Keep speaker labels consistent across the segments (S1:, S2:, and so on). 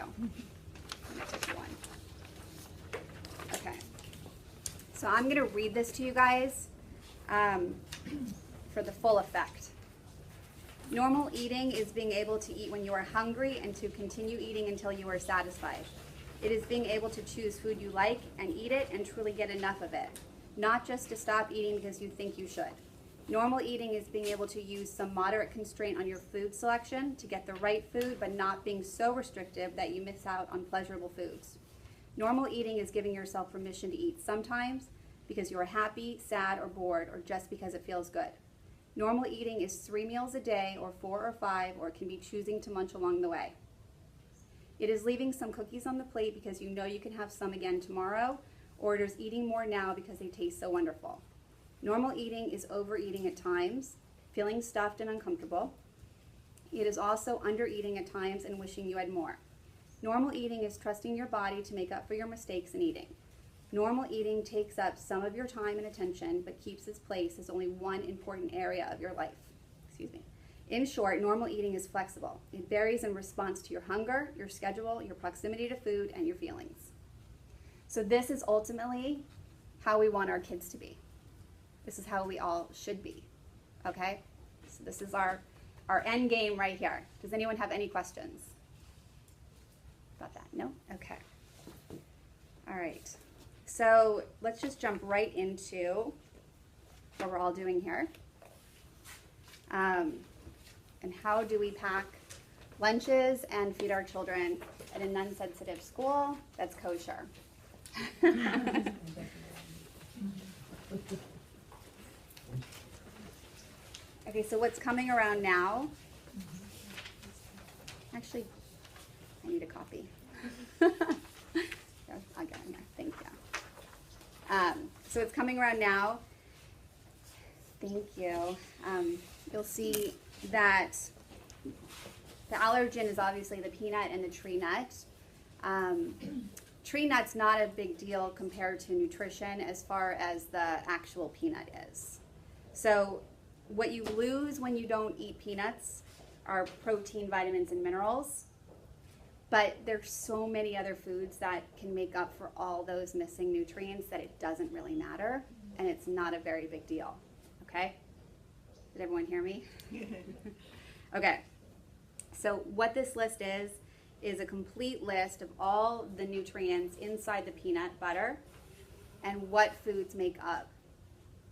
S1: I'm gonna take one. Okay. So I'm going to read this to you guys for the full effect. Normal eating is being able to eat when you are hungry and to continue eating until you are satisfied. It is being able to choose food you like and eat it and truly get enough of it, not just to stop eating because you think you should. Normal eating is being able to use some moderate constraint on your food selection to get the right food, but not being so restrictive that you miss out on pleasurable foods. Normal eating is giving yourself permission to eat sometimes because you are happy, sad, or bored, or just because it feels good. Normal eating is 3 meals a day, or 4 or 5, or it can be choosing to munch along the way. It is leaving some cookies on the plate because you know you can have some again tomorrow, or it is eating more now because they taste so wonderful. Normal eating is overeating at times, feeling stuffed and uncomfortable. It is also undereating at times and wishing you had more. Normal eating is trusting your body to make up for your mistakes in eating. Normal eating takes up some of your time and attention, but keeps its place as only one important area of your life. Excuse me. In short, normal eating is flexible. It varies in response to your hunger, your schedule, your proximity to food, and your feelings. So this is ultimately how we want our kids to be. This is how we all should be, okay? So this is our end game right here. Does anyone have any questions about that? No? Okay. All right. So let's just jump right into what we're all doing here. And how do we pack lunches and feed our children at a non-sensitive school that's kosher? Okay, so what's coming around now? Actually, I need a copy. Here, I'll get in there. Thank you. So it's coming around now. Thank you. You'll see that the allergen is obviously the peanut and the tree nut. Tree nut's not a big deal compared to nutrition as far as the actual peanut is. So what you lose when you don't eat peanuts are protein, vitamins, and minerals. But there's so many other foods that can make up for all those missing nutrients that it doesn't really matter, and it's not a very big deal, okay? Did everyone hear me? Okay, so what this list is a complete list of all the nutrients inside the peanut butter and what foods make up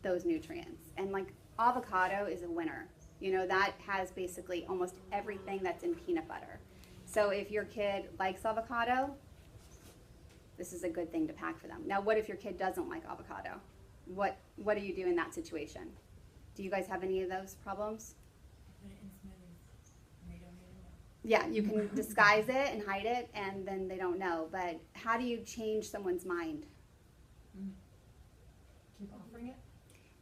S1: those nutrients. And like avocado is a winner. You know, that has basically almost everything that's in peanut butter. So if your kid likes avocado, this is a good thing to pack for them. Now, what if your kid doesn't like avocado? What do you do in that situation? Do you guys have any of those problems? Yeah, you can disguise it and hide it, and then they don't know. But how do you change someone's mind?
S2: Keep offering it?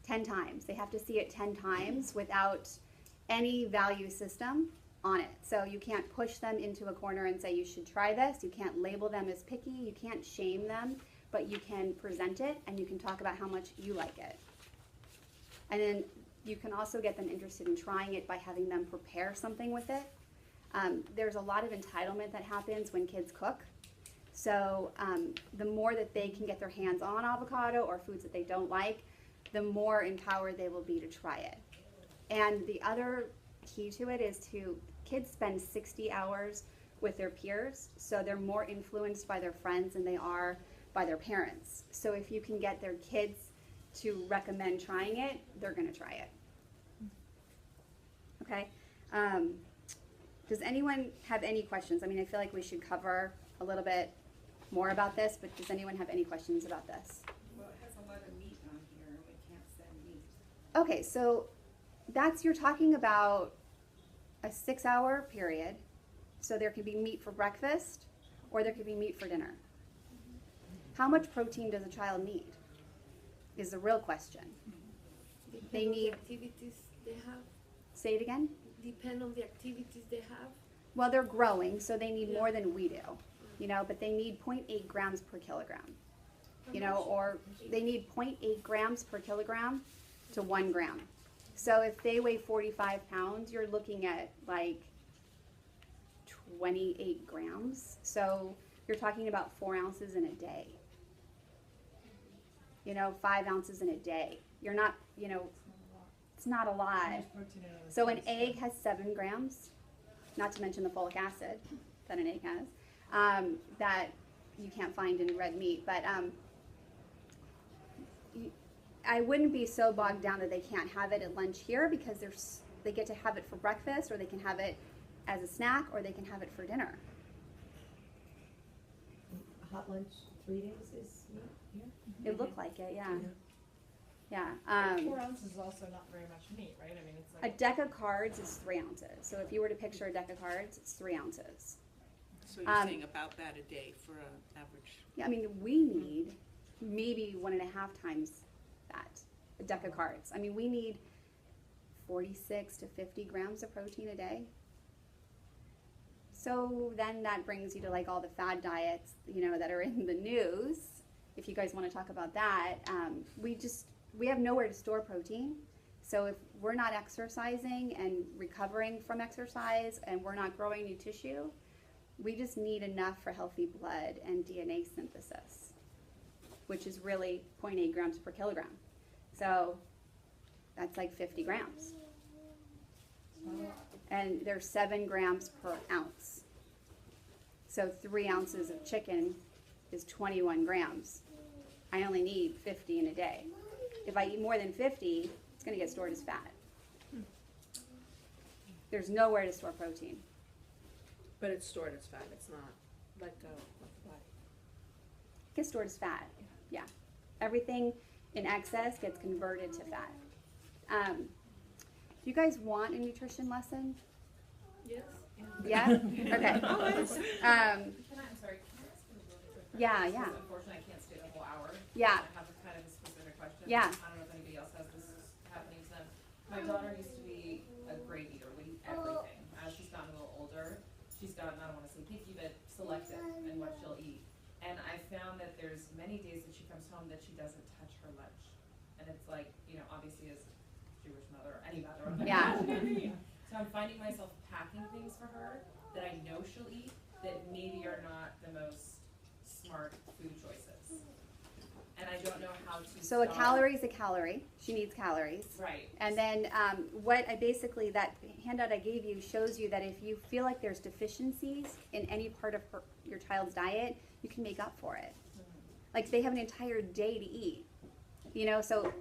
S1: 10 times. They have to see it 10 times without any value system on it. So you can't push them into a corner and say you should try this. You can't label them as picky. You can't shame them, but you can present it and you can talk about how much you like it. And then you can also get them interested in trying it by having them prepare something with it. There's a lot of entitlement that happens when kids cook. So the more that they can get their hands on avocado or foods that they don't like, the more empowered they will be to try it. And the other key to it is kids spend 60 hours with their peers, so they're more influenced by their friends than they are by their parents. So if you can get their kids to recommend trying it, they're going to try it. Okay? Does anyone have any questions? I mean, I feel like we should cover a little bit more about this, but does anyone have any questions about this?
S3: Well, it has a lot of meat on here, and we can't send meat.
S1: Okay, so you're talking about a 6-hour period. So there could be meat for breakfast, or there could be meat for dinner. How much protein does a child need is the real question. They need
S4: activities they have.
S1: Say it again?
S4: Depend on the activities they have.
S1: Well, they're growing, so they need more than we do, you know, but they need 0.8 grams per kilogram, you know, or they need 0.8 grams per kilogram to 1 gram. So if they weigh 45 pounds, you're looking at like 28 grams. So you're talking about 4 ounces in a day. 5 ounces in a day. You're not, it's not a lot. So an egg has 7 grams, not to mention the folic acid that an egg has, that you can't find in red meat. But I wouldn't be so bogged down that they can't have it at lunch here, because they get to have it for breakfast, or they can have it as a snack, or they can have it for dinner.
S2: Hot lunch 3 days is meat here?
S1: It looked like it, yeah. Yeah.
S5: 4 ounces is also not very much meat, right? I mean, it's
S1: A
S5: like.
S1: deck of cards is 3 ounces. So if you were to picture a deck of cards, it's 3 ounces.
S6: So you're saying about that a day for an average?
S1: Yeah, I mean, we need maybe 1.5 times that, a deck of cards. I mean, we need 46 to 50 grams of protein a day. So then that brings you to like all the fad diets, that are in the news. If you guys want to talk about that, we have nowhere to store protein. So if we're not exercising and recovering from exercise, and we're not growing new tissue, we just need enough for healthy blood and DNA synthesis, which is really 0.8 grams per kilogram. So that's like 50 grams. And there's 7 grams per ounce. So 3 ounces of chicken is 21 grams. I only need 50 in a day. If I eat more than 50, it's going to get stored as fat. There's nowhere to store protein.
S6: But it's stored as fat, it's not let go of the body.
S1: It gets stored as fat, yeah. Everything in excess gets converted to fat. Do you guys want a nutrition lesson?
S4: Yes.
S1: Yeah? Okay.
S7: I'm sorry, can I ask a really quick question?
S1: Yeah,
S7: Because
S1: yeah.
S7: unfortunately, I can't stay the whole hour.
S1: Yeah.
S7: I have a kind of a specific question.
S1: Yeah.
S7: I don't know if anybody else has this happening to them. My daughter used to be a great eater, would eat everything. As she's gotten a little older, she's gotten, I don't want to say picky, but selective in what she'll eat. And I found that there's many days that she comes home that she doesn't touch her lunch. And it's like, obviously as Jewish mother, or any mother, I'm like,
S1: Yeah.
S7: "How should I eat?" So I'm finding myself packing things for her that I know she'll eat that maybe are not the most smart food choices. And I don't know how to
S1: So a
S7: stop-
S1: calorie is a calorie. She needs calories.
S7: Right.
S1: And then that handout I gave you shows you that if you feel like there's deficiencies in any part of your child's diet, you can make up for it. Like they have an entire day to eat. So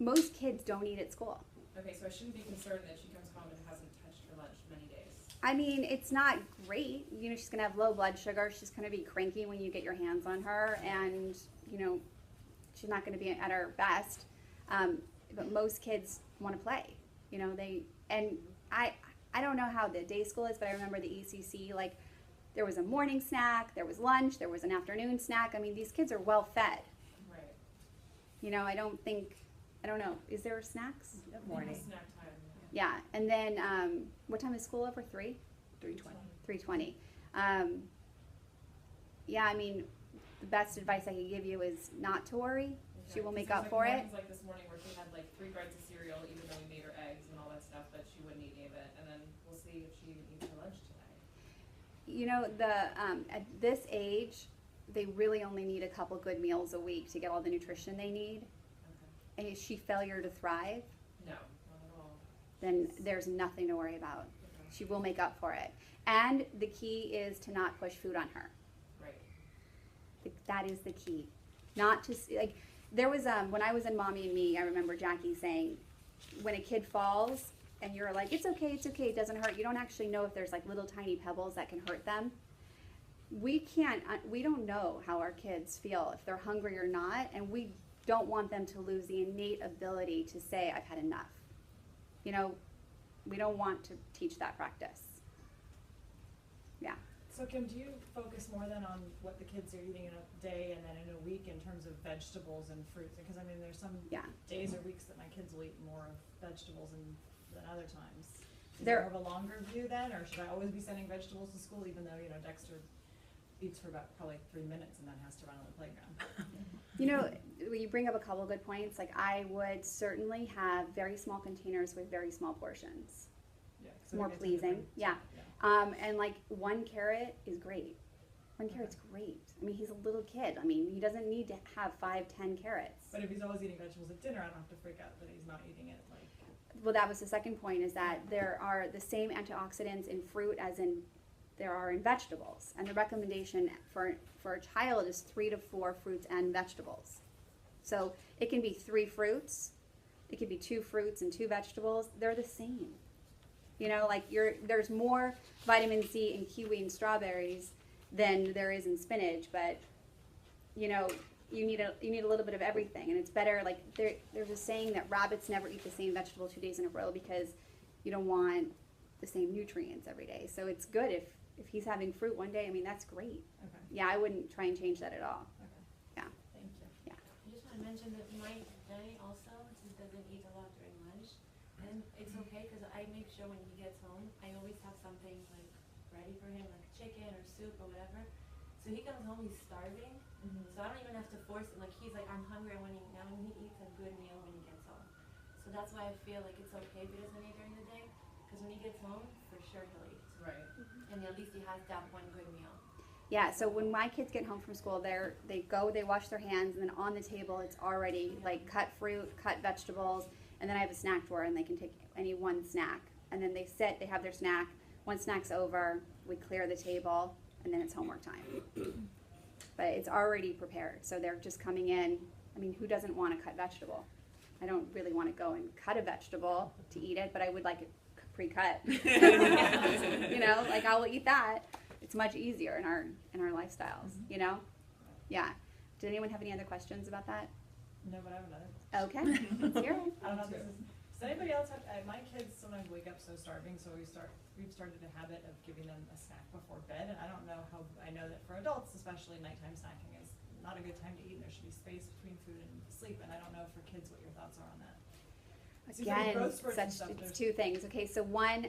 S1: most kids don't eat at school.
S7: Okay, so I shouldn't be concerned that she comes home and hasn't touched her lunch many days.
S1: I mean, it's not great. She's going to have low blood sugar. She's going to be cranky when you get your hands on her. And, she's not going to be at her best. But most kids want to play. I don't know how the day school is, but I remember the ECC, like, there was a morning snack, there was lunch, there was an afternoon snack. I mean, these kids are well fed.
S7: Right.
S1: I don't know. Is there snacks?
S2: Morning.
S7: Snack time.
S1: Yeah. And then, what time is school over? 3? 3:20. Yeah, I mean, the best advice I could give you is not to worry. She will make up for it.
S7: Like this morning where she had like 3 bites of cereal, even though we made her eggs and all that stuff, but she wouldn't eat any of it. And then we'll see if she even eats her lunch today.
S1: At this age, they really only need a couple good meals a week to get all the nutrition they need.
S7: Okay.
S1: And is she failure to thrive,
S7: No, not at all.
S1: then there's nothing to worry about.
S7: Okay.
S1: She will make up for it. And the key is to not push food on her.
S7: Right.
S1: That is the key. Not to, like, there was, when I was in Mommy and Me, I remember Jackie saying, when a kid falls, and you're like, it's okay, it doesn't hurt. You don't actually know if there's like little tiny pebbles that can hurt them. We don't know how our kids feel, if they're hungry or not, and we don't want them to lose the innate ability to say, I've had enough. We don't want to teach that practice. Yeah.
S5: So Kim, do you focus more then on what the kids are eating in a day and then in a week in terms of vegetables and fruits? Because I mean, there's some
S1: Yeah.
S5: days or weeks that my kids will eat more of vegetables than other times. Is
S1: There-
S5: there more of a longer view then, or should I always be sending vegetables to school, even though Dexter eats for about probably 3 minutes and then has to run on the playground?
S1: You bring up a couple of good points. Like, I would certainly have very small containers with very small portions.
S5: Yeah, 'cause I
S1: More
S5: think it's a
S1: pleasing.
S5: different-
S1: Yeah. And like 1 carrot is great. 1 carrot's great. I mean, he's a little kid. I mean, he doesn't need to have 5, 10 carrots.
S5: But if he's always eating vegetables at dinner, I don't have to freak out that he's not eating it, like.
S1: Well, that was the second point, is that there are the same antioxidants in fruit as in there are in vegetables. And the recommendation for a child is 3 to 4 fruits and vegetables. So it can be 3 fruits, it could be 2 fruits and 2 vegetables. They're the same. You know, like there's more vitamin C in kiwi and strawberries than there is in spinach, but you know, you need a little bit of everything, and it's better. Like there's a saying that rabbits never eat the same vegetable 2 days in a row because you don't want the same nutrients every day. So it's good if he's having fruit one day. I mean, that's great.
S5: Okay,
S1: Yeah, I wouldn't try and change that at all.
S5: okay.
S1: Yeah.
S5: Thank you.
S8: I just want to mention that my Danny also doesn't eat a lot during lunch, and it's okay because I make sure when he gets home, I always have something like ready for him, like chicken or soup or whatever. So he comes home, he's starving, so I don't even have to force him. Like he's like, I'm hungry, I want to eat now, and he eats a good meal when he gets home. So that's why I feel like it's okay if he doesn't eat during the day, because when he gets home, for sure he'll eat,
S7: Right.
S8: and at least he has that one good meal.
S1: Yeah, so when my kids get home from school, they wash their hands, and then on the table it's already like cut fruit, cut vegetables, and then I have a snack drawer, and they can take any one snack. And then they sit, they have their snack. One snack's over, we clear the table, and then it's homework time. But it's already prepared, so they're just coming in. I mean, who doesn't want to cut vegetable? I don't really want to go and cut a vegetable to eat it, but I would like it pre-cut. You know, like I will eat that. It's much easier in our lifestyles, you know? Yeah. Did anyone have any other questions about that?
S5: No, but I have another.
S1: Okay, let's hear it.
S5: I don't know if this is, does anybody else have, my kids sometimes wake up so starving, so we've started a habit of giving them a snack before bed, and I don't know how, I know that for adults, especially nighttime snacking is not a good time to eat, and there should be space between food and sleep, and I don't know for kids what your thoughts are on that. It seems like
S1: Again,
S5: growth spurts and stuff,
S1: it's
S5: there's-
S1: 2 things. Okay, so one,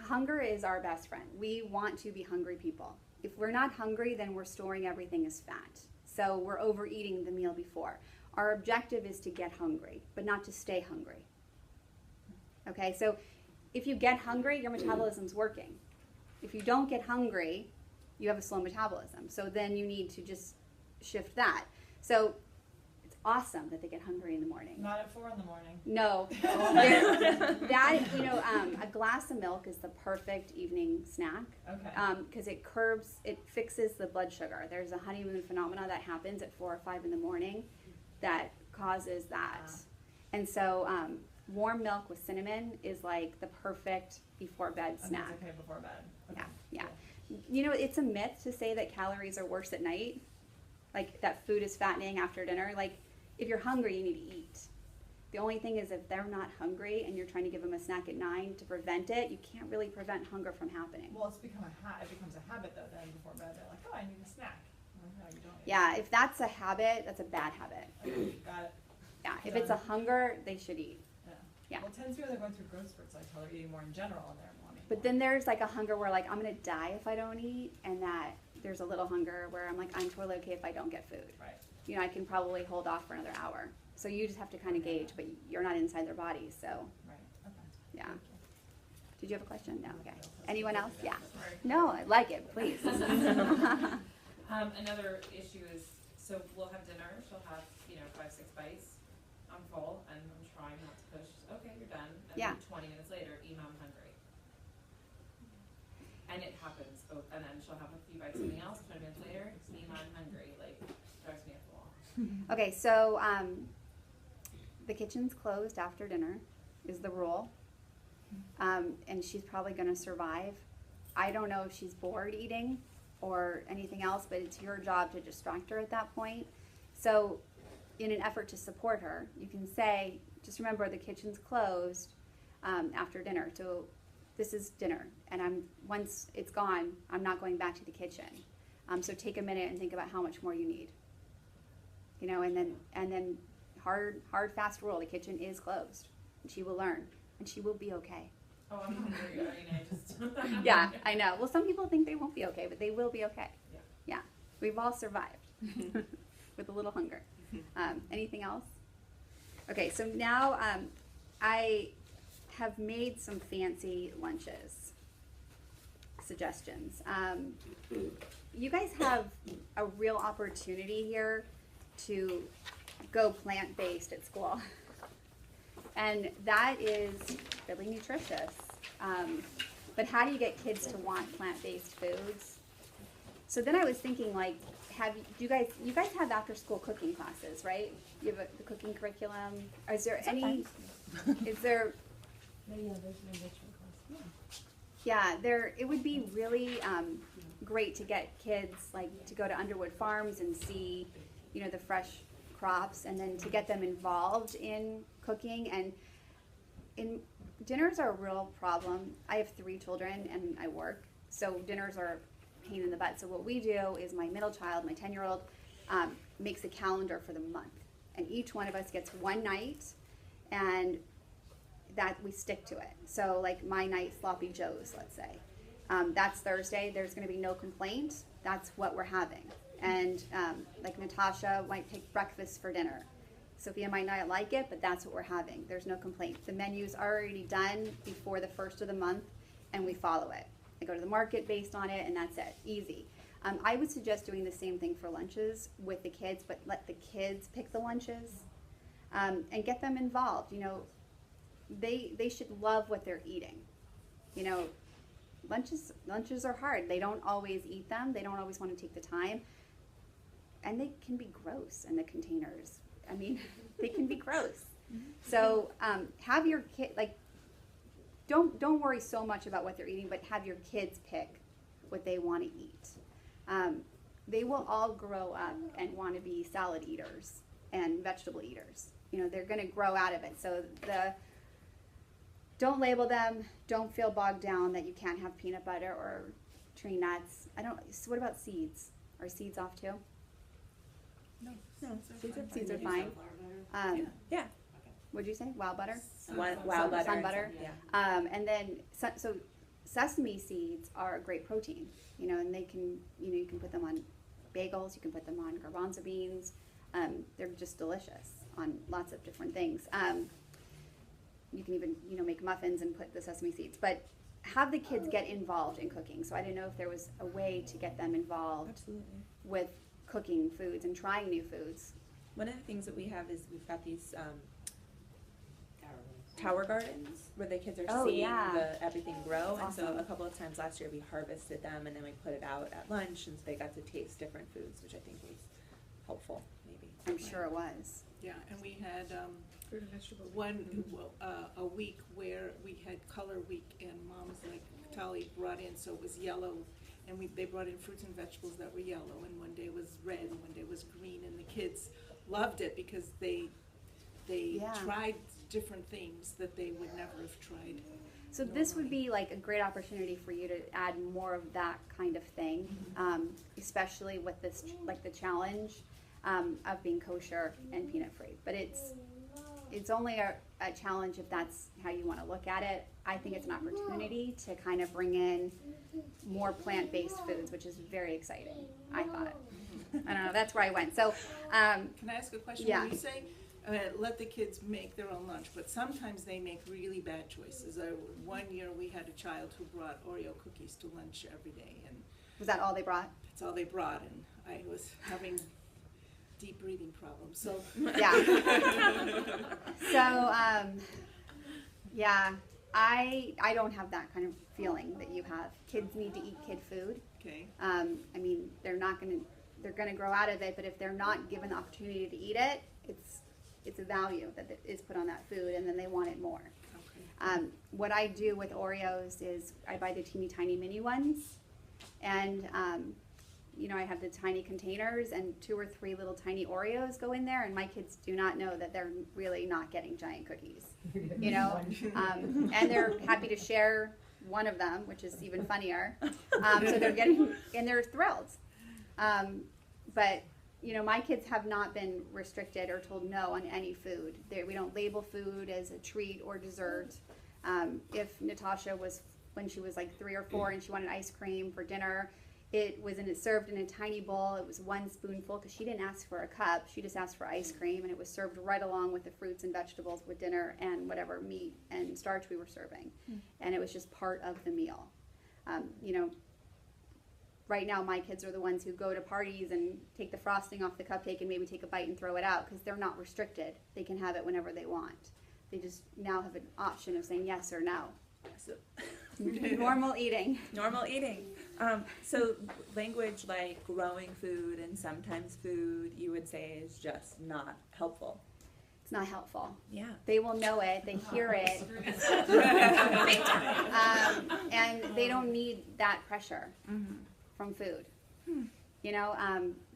S1: hunger is our best friend. We want to be hungry people. If we're not hungry, then we're storing everything as fat. So we're overeating the meal before. Our objective is to get hungry, but not to stay hungry. Okay, so if you get hungry, your metabolism's working. If you don't get hungry, you have a slow metabolism. So then you need to just shift that. So it's awesome that they get hungry in the morning.
S5: Not at 4 in the morning.
S1: No, a glass of milk is the perfect evening snack
S5: Okay.
S1: because it fixes the blood sugar. There's a honeymoon phenomena that happens at 4 or 5 in the morning that causes that. And so warm milk with cinnamon is like the perfect before bed
S5: And
S1: snack.
S5: that's okay before bed. Okay.
S1: Yeah. You know, it's a myth to say that calories are worse at night, like that food is fattening after dinner. Like if you're hungry, you need to eat. The only thing is if they're not hungry and you're trying to give them a snack at 9 to prevent it, you can't really prevent hunger from happening.
S5: Well, it becomes a habit though. Then before bed, they're like, "Oh, I need a snack." I'm like, "No, you don't."
S1: Yeah, if that's a habit, that's a bad habit.
S5: Okay, got it.
S1: Yeah, if it's a hunger, they should eat.
S5: Yeah.
S1: Yeah.
S5: Well, it tends to be when they're going through growth spurts. I tell they're eating more in general, and they're wanting.
S1: But then there's like a hunger where like I'm gonna die if I don't eat, and that there's a little hunger where I'm like I'm totally okay if I don't get food.
S5: Right.
S1: You know, I can probably hold off for another hour. So you just have to kind of gauge, but you're not inside their bodies, so
S5: Right. Okay.
S1: yeah.
S5: Thank you.
S1: Did you have a question? No. Okay. Anyone else? Yeah.
S7: Sorry.
S1: No, I like it. Please.
S7: Another issue is, so we'll have dinner, she'll have, 5, 6 bites. I'm full, and I'm trying not to push, okay, you're done. And
S1: Yeah.
S7: then 20 minutes later, Ema, I'm hungry. And it happens both, and then she'll have a few bites of something else, 20 minutes later, Ema, I'm hungry, like, drives me up the wall.
S1: Okay, so the kitchen's closed after dinner is the rule, and she's probably going to survive. I don't know if she's bored eating or anything else, but it's your job to distract her at that point. So in an effort to support her, you can say, just remember the kitchen's closed after dinner. So this is dinner, and once it's gone, I'm not going back to the kitchen. So take a minute and think about how much more you need. And then hard, fast rule, the kitchen is closed. And she will learn, and she will be okay.
S7: Oh, I'm hungry, I just.
S1: Yeah, I know. Well, some people think they won't be okay, but they will be okay.
S7: Yeah.
S1: Yeah. We've all survived with a little hunger. Anything else? Okay, so now I have made some fancy lunches. suggestions. You guys have a real opportunity here to go plant-based at school. And that is really nutritious. But how do you get kids to want plant-based foods? So then I was thinking, like, you guys have after-school cooking classes, right? You have the cooking curriculum. Is there any? Is there?
S2: Maybe there's an enrichment class.
S1: Yeah, it would be really great to get kids, like, to go to Underwood Farms and see, the fresh crops, and then to get them involved in cooking. And dinners are a real problem. I have 3 children and I work, so dinners are a pain in the butt. So what we do is my middle child, my 10-year-old, makes a calendar for the month, and each one of us gets one night, and that we stick to it. So like my night, sloppy joes, let's say. That's Thursday. There's going to be no complaint. That's what we're having. And like Natasha might take breakfast for dinner. Sophia might not like it, but that's what we're having. There's no complaint. The menu's already done before the first of the month, and we follow it. I go to the market based on it, and that's it. Easy. I would suggest doing the same thing for lunches with the kids, but let the kids pick the lunches and get them involved. They should love what they're eating. Lunches are hard. They don't always eat them. They don't always want to take the time. And they can be gross in the containers. I mean, they can be gross. So have your kid, don't worry so much about what they're eating, but have your kids pick what they want to eat. They will all grow up and want to be salad eaters and vegetable eaters. They're going to grow out of it. So don't label them. Don't feel bogged down that you can't have peanut butter or tree nuts. So what about seeds? Are seeds off too?
S6: No,
S1: Seeds are fine.
S6: Yeah.
S1: What'd you say? Wild butter?
S6: Wild butter.
S1: Sun butter.
S6: Yeah.
S1: And then so sesame seeds are a great protein. And they can you can put them on bagels. You can put them on garbanzo beans. They're just delicious on lots of different things. You can even make muffins and put the sesame seeds. But have the kids get involved in cooking. So I didn't know if there was a way to get them involved with cooking foods and trying new foods.
S9: One of the things that we have is we've got these tower gardens where the kids are seeing everything grow.
S1: That's
S9: and
S1: awesome.
S9: So a couple of times last year we harvested them and then we put it out at lunch, and so they got to taste different foods, which I think was helpful, maybe.
S1: I'm sure it was.
S10: Yeah, and we had
S6: Fruit and vegetable.
S10: a week where we had color week, and moms like Tali brought in, so it was yellow, and they brought in fruits and vegetables that were yellow, and one day was red and one day was green, and the kids loved it because they tried different things that they would never have tried.
S1: So this would be like a great opportunity for you to add more of that kind of thing, especially with this, like the challenge of being kosher and peanut free. But it's only a challenge if that's how you want to look at it. I think it's an opportunity to kind of bring in more plant-based foods, which is very exciting, I thought. I don't know, that's where I went. So,
S10: Can I ask a question?
S1: Yeah.
S10: When you say let the kids make their own lunch, but sometimes they make really bad choices. One year we had a child who brought Oreo cookies to lunch every day, and
S1: was that all they brought?
S10: that's all they brought, and I was having deep breathing problems. So
S1: Yeah. So, I don't have that kind of feeling that you have. Kids need to eat kid food.
S10: okay.
S1: I mean, they're gonna grow out of it, but if they're not given the opportunity to eat it, it's a value that is put on that food, and then they want it more.
S10: Okay.
S1: What I do with Oreos is I buy the teeny tiny mini ones, and I have the tiny containers, and 2 or 3 little tiny Oreos go in there, and my kids do not know that they're really not getting giant cookies, and they're happy to share one of them, which is even funnier. So they're getting, and they're thrilled. But my kids have not been restricted or told no on any food. We don't label food as a treat or dessert. If Natasha when she was like 3 or 4 and she wanted ice cream for dinner, it was served in a tiny bowl. It was 1 spoonful because she didn't ask for a cup. She just asked for ice cream, and it was served right along with the fruits and vegetables with dinner and whatever meat and starch we were serving. And it was just part of the meal. right now my kids are the ones who go to parties and take the frosting off the cupcake and maybe take a bite and throw it out because they're not restricted. They can have it whenever they want. They just now have an option of saying yes or no.
S9: So,
S1: Normal eating.
S9: normal eating. So language like growing food and sometimes food, you would say is just not helpful.
S1: It's not helpful.
S9: Yeah.
S1: They will know it. They hear it. And they don't need that pressure from food. You know,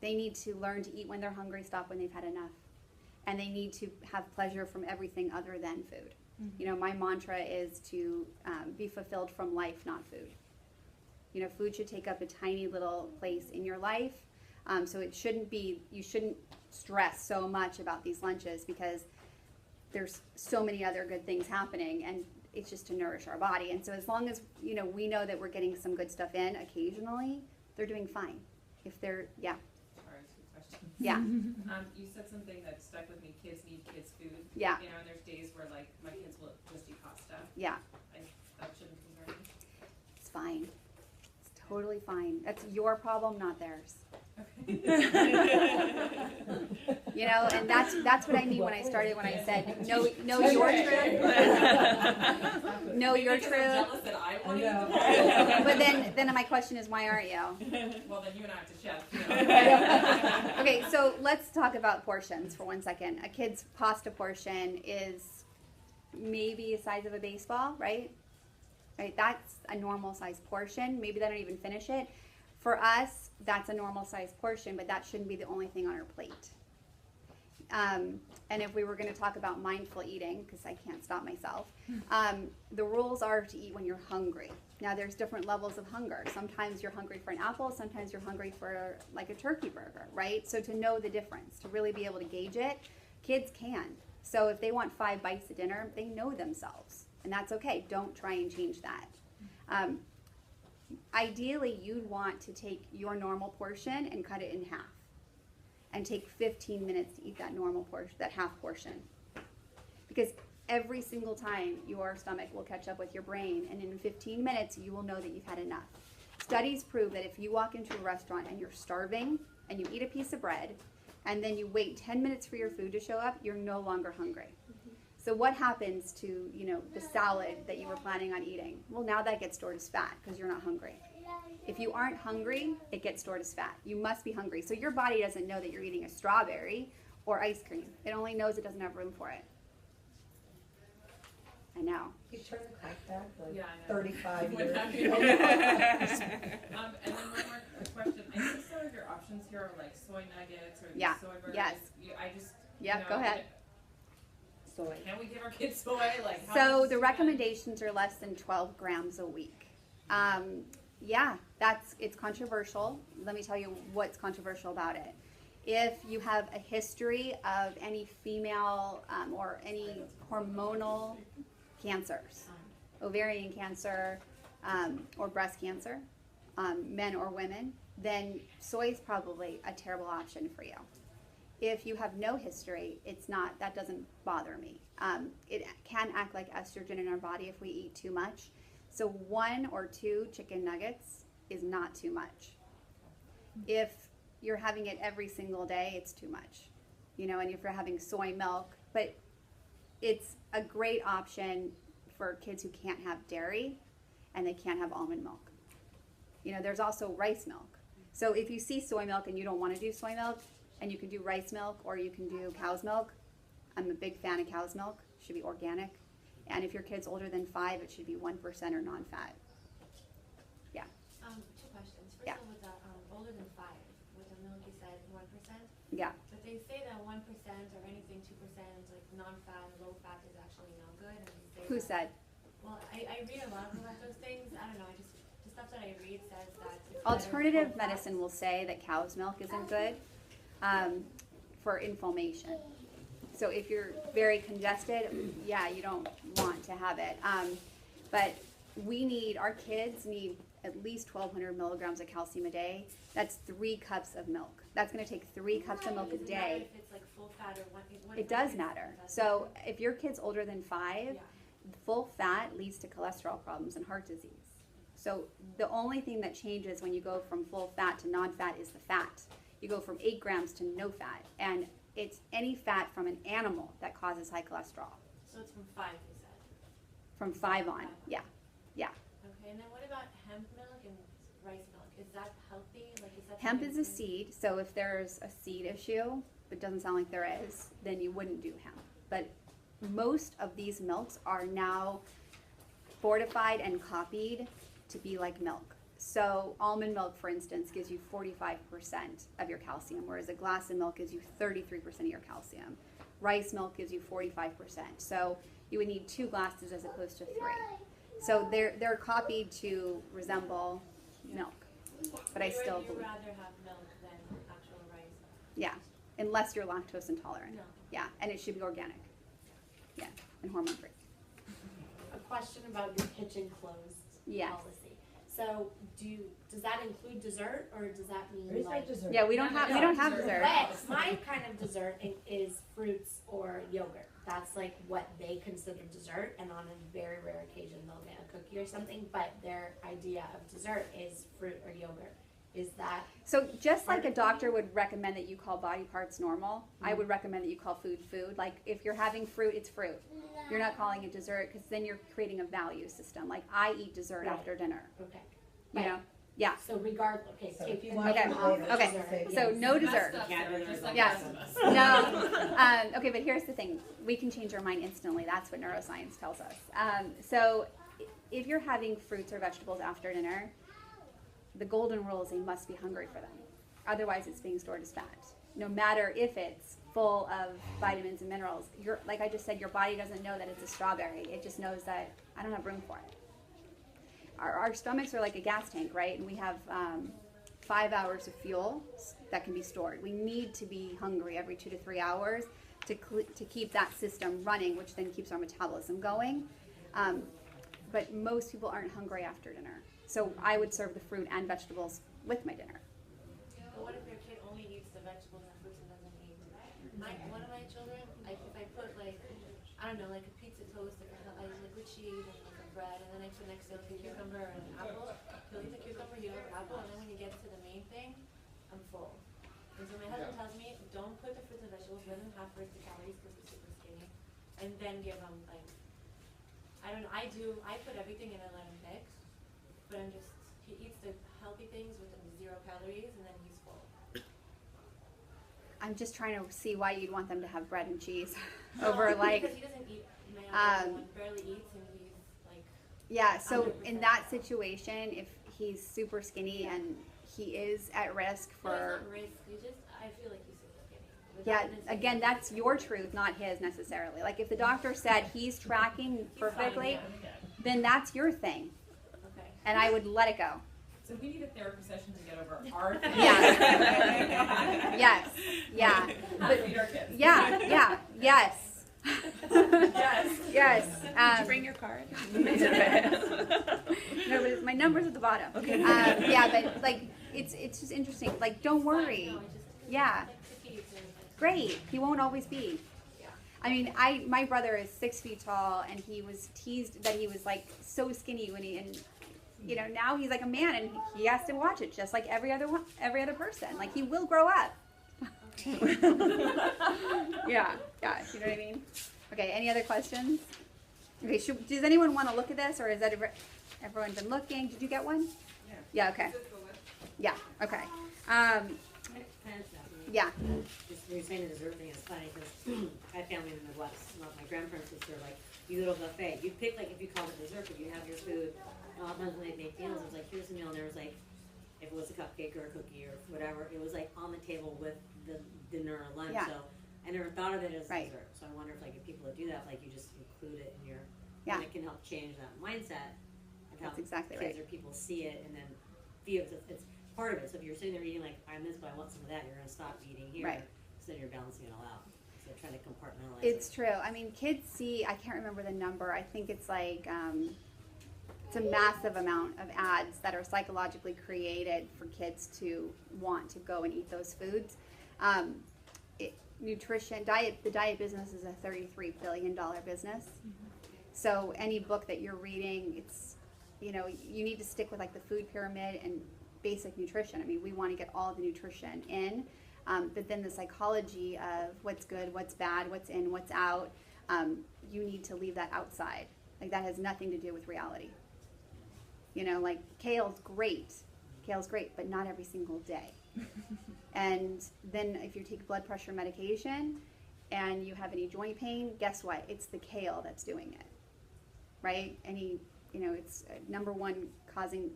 S1: they need to learn to eat when they're hungry, stop when they've had enough. And they need to have pleasure from everything other than food. You know, my mantra is to be fulfilled from life, not food. You know, food should take up a tiny little place in your life. So it shouldn't be, you shouldn't stress so much about these lunches because there's so many other good things happening and it's just to nourish our body. And so as long as, you know, we know that we're getting some good stuff in occasionally, they're doing fine. If they're, yeah.
S7: Sorry, two questions.
S1: Yeah.
S7: You said something that stuck with me, kids need kids' food.
S1: Yeah.
S7: You know, and there's days where like my kids will just eat pasta.
S1: Yeah.
S7: That shouldn't concern me.
S1: It's fine. It's totally fine. That's your problem, not theirs. You know, and that's what I mean when I started, when I said, know your truth. Know your
S7: Because I'm
S1: truth.
S7: jealous that I want to eat the
S1: But then my question is, why aren't you?
S7: Well, then you and I have to chef. You know.
S1: Okay, so let's talk about portions for 1 second. A kid's pasta portion is maybe the size of a baseball, right? Right, that's a normal size portion. Maybe they don't even finish it. For us, that's a normal size portion, but that shouldn't be the only thing on our plate. And if we were going to talk about mindful eating, because I can't stop myself, the rules are to eat when you're hungry. Now, there's different levels of hunger. Sometimes you're hungry for an apple, sometimes you're hungry for like a turkey burger, right? So to know the difference, to really be able to gauge it, kids can. So if they want 5 bites at dinner, they know themselves, and that's okay. Don't try and change that. Ideally, you'd want to take your normal portion and cut it in half and take 15 minutes to eat that normal portion, that half portion. Because every single time your stomach will catch up with your brain, and in 15 minutes, you will know that you've had enough. Studies prove that if you walk into a restaurant and you're starving and you eat a piece of bread and then you wait 10 minutes for your food to show up, you're no longer hungry. So what happens to, you know, the salad that you were planning on eating? Well, now that gets stored as fat because you're not hungry. If you aren't hungry, it gets stored as fat. You must be hungry. So your body doesn't know that you're eating a strawberry or ice cream. It only knows it doesn't have room for it. I know.
S2: You turn the clock back like
S7: Yeah, I know.
S2: 35
S7: When
S2: years.
S7: I'm here. And then one more question. I think some of your options here are like soy nuggets or
S1: Yeah.
S7: soy burgers.
S1: Yes.
S7: I just,
S1: Yep,
S7: you know,
S1: go ahead.
S2: Soy.
S7: Can we give our kids soy? Like, how
S1: So
S7: much is
S1: the
S7: too much?
S1: recommendations are less than 12 grams a week. Yeah, it's controversial. Let me tell you what's controversial about it. If you have a history of any female or any hormonal cancers, ovarian cancer or breast cancer, men or women, then soy is probably a terrible option for you. If you have no history, it's not, that doesn't bother me. It can act like estrogen in our body if we eat too much. So 1 or 2 chicken nuggets is not too much. If you're having it every single day, it's too much. You know, and if you're having soy milk, but it's a great option for kids who can't have dairy and they can't have almond milk. You know, there's also rice milk. So if you see soy milk and you don't want to do soy milk, and you can do rice milk or you can do cow's milk, I'm a big fan of cow's milk. It should be organic. And if your kid's older than 5, it should be 1% or non-fat. Yeah.
S8: 2 questions. First
S1: Yeah.
S8: of all, with the older than 5, with the milk you said 1%.
S1: Yeah.
S8: But they say that 1% or anything 2%, like non-fat or low fat, is actually no good. And they say
S1: Who
S8: that-
S1: said?
S8: Well, I read a lot about those things. I don't know. The stuff that I read says that it's better
S1: Alternative
S8: low fat.
S1: medicine will say that cow's milk isn't good for inflammation. So if you're very congested, yeah, you don't want to have it. But our kids need at least 1,200 milligrams of calcium a day. That's 3 cups of milk. That's going to take 3 cups of milk a
S8: Does it matter
S1: day.
S8: if it's like full fat or what
S1: It does matter.
S8: Does
S1: So if your kid's older than 5,
S8: Yeah.
S1: full fat leads to cholesterol problems and heart disease. So the only thing that changes when you go from full fat to non-fat is the fat. You go from 8 grams to no fat, and it's any fat from an animal that causes high cholesterol.
S8: So it's from 5, you said?
S1: From 5 on, yeah, yeah.
S8: Okay, and then what about hemp milk and rice milk? Is that healthy? Like, is that
S1: Hemp
S8: something
S1: is a
S8: to-
S1: seed, so if there's a seed issue, but it doesn't sound like there is, then you wouldn't do hemp. But most of these milks are now fortified and copied to be like milk. So almond milk, for instance, gives you 45% of your calcium, whereas a glass of milk gives you 33% of your calcium. Rice milk gives you 45%. So you would need 2 glasses as opposed to 3. So they're copied to resemble milk. But I still
S8: You
S1: believe,
S8: rather have milk than actual rice?
S1: yeah, unless you're lactose intolerant.
S8: No.
S1: Yeah, and it should be organic. Yeah, and hormone free.
S11: A question about your kitchen closed
S1: Yes.
S11: policy. So does that include dessert, or does that mean
S2: There is no
S11: like?
S2: dessert.
S1: Yeah, we don't have dessert.
S11: But my kind of dessert is fruits or yogurt. That's like what they consider dessert, and on a very rare occasion they'll get a cookie or something, but their idea of dessert is fruit or yogurt. Is that?
S1: So just like a doctor would recommend that you call body parts normal, I would recommend that you call food food. Like if you're having fruit, it's fruit. You're not calling it dessert because then you're creating a value system. Like I eat dessert
S11: Right.
S1: after dinner.
S11: Okay.
S1: You know? Yeah.
S11: So regardless, okay,
S2: So
S11: if you
S2: if
S11: want
S1: Okay,
S11: to offer
S1: okay.
S11: dessert,
S1: So
S11: yes.
S1: no dessert.
S7: Messed up, Sarah, just like
S1: Yes.
S7: the rest of us.
S1: No. Okay, but here's the thing. We can change our mind instantly. That's what neuroscience tells us. So if you're having fruits or vegetables after dinner, the golden rule is they must be hungry for them. Otherwise, it's being stored as fat. No matter if it's full of vitamins and minerals. Like I just said, your body doesn't know that it's a strawberry. It just knows that I don't have room for it. Our stomachs are like a gas tank, right? And we have 5 hours of fuel that can be stored. We need to be hungry every 2 to 3 hours to keep that system running, which then keeps our metabolism going. But most people aren't hungry after dinner. So I would serve the fruit and vegetables with my dinner.
S8: But what if your kid only eats the vegetables and fruits and doesn't eat? One of my children, if I put like, I don't know, like a pizza toast, like with cheese and like a bread, and then I put next to like a cucumber and an apple, he'll eat the cucumber, he'll eat the apple, and then when he gets to the main thing, I'm full. And so my husband tells me, don't put the fruits and vegetables, let him have first the calories because he's super skinny, and then give him like, I don't know, I put everything in and let him pick, but he eats the healthy things with 0 calories, and then he's full.
S1: I'm just trying to see why you'd want them to have bread and cheese over like.
S8: Because he doesn't eat. My other one barely eats, and he's like.
S1: Yeah, so
S8: 100%
S1: in that situation, if he's super skinny and he is at risk
S8: No,
S1: for.
S8: it's not risk. I feel like he's super skinny.
S1: Yeah,
S8: Without necessarily-
S1: again, that's your truth, not his necessarily. Like if the doctor said he's tracking perfectly, then that's your thing,
S8: Okay.
S1: and I would let it go.
S7: So we need a therapy session to get over our thing.
S1: Yeah. Yes. Yeah.
S7: How to feed our kids.
S1: Yeah. Yeah. Yes.
S7: Yes.
S1: Yes.
S9: Did you bring your card?
S1: No, but my number's at the bottom.
S9: Okay.
S1: Yeah, but like it's just interesting. Like, don't worry.
S8: No, I just.
S1: Yeah.
S8: Like, if he eats it, like,
S1: Great. He won't always be.
S8: Yeah.
S1: I mean, my brother is 6 feet tall, and he was teased that he was like so skinny when and now he's like a man, and he has to watch it just like every other person. Like he will grow up. Yeah. You know what I mean? Okay. Any other questions? Okay. Does anyone want to look at this, or is that everyone been looking? Did you get one? Yeah. Okay. Yeah. Okay. Yeah.
S12: Just when you're saying the dessert thing is funny because I have family in the Midwest. My grandparents used to like, you go to a buffet. You pick like if you call it dessert, but you have your food. And a lot of times when they make meals, it was like, here's the meal, and there was like, if it was a cupcake or a cookie or whatever, it was like on the table with the dinner or lunch.
S1: Yeah.
S12: So I never thought of it as
S1: Right.
S12: dessert. So I wonder if like if people that do that, like you just include it in your,
S1: Yeah.
S12: and it can help change that mindset and how
S1: That's exactly
S12: kids
S1: right.
S12: or people see it and then feel it's part of it. So if you're sitting there eating like, I'm this, but I want some of that, you're gonna stop eating here.
S1: Right.
S12: So then you're balancing it all out. So trying to compartmentalize
S1: It's
S12: it.
S1: true. I mean, kids see, I can't remember the number. I think it's like, it's a massive amount of ads that are psychologically created for kids to want to go and eat those foods. The diet business is a $33 billion business. So any book that you're reading, it's you know, you need to stick with like the food pyramid and basic nutrition. I mean, we want to get all the nutrition in, but then the psychology of what's good, what's bad, what's in, what's out, you need to leave that outside. Like that has nothing to do with reality. You know, like kale's great, but not every single day. And then if you take blood pressure medication and you have any joint pain, guess what? It's the kale that's doing it, right? It's number one